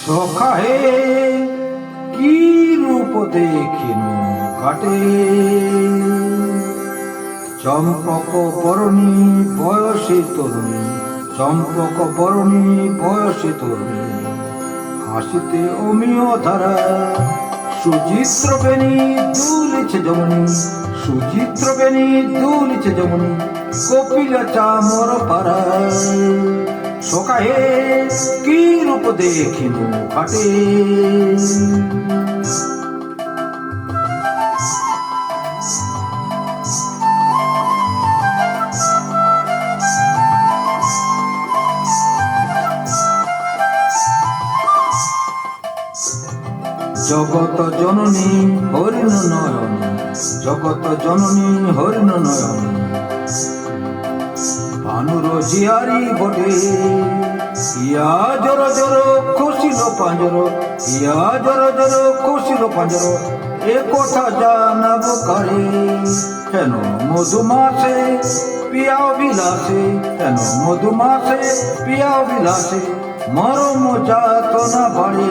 সখা হে কি রূপ দেখিনু কাটে, চম্পক বরণী বয়সে তরুণী, চম্পক বরণী বয়সে তরুণী, হাসিতে অমিয় ধারা, সুচিত্র বেণী দুলিছে যমনী, সুচিত্র বেণী দুলিছে যমনী, কপিলা চামর পাড়ায়। সখা হে কি রূপ দেখিনু কাটে। জগত জননী হরিণ নয়ন, জগত জননী হরিণ নয়ন, ভানুর জিয়ারি বটে, ইয়া জর জর খসিল পাঁজর, ইয়া জর জর খসিল পাঁজর, এ কথা জানাব কারে। কেন মধুমাসে পিয়া বিলাসে, কেন মধুমাসে পিয়া বিলাসে, মরম যাতনা বাড়ে।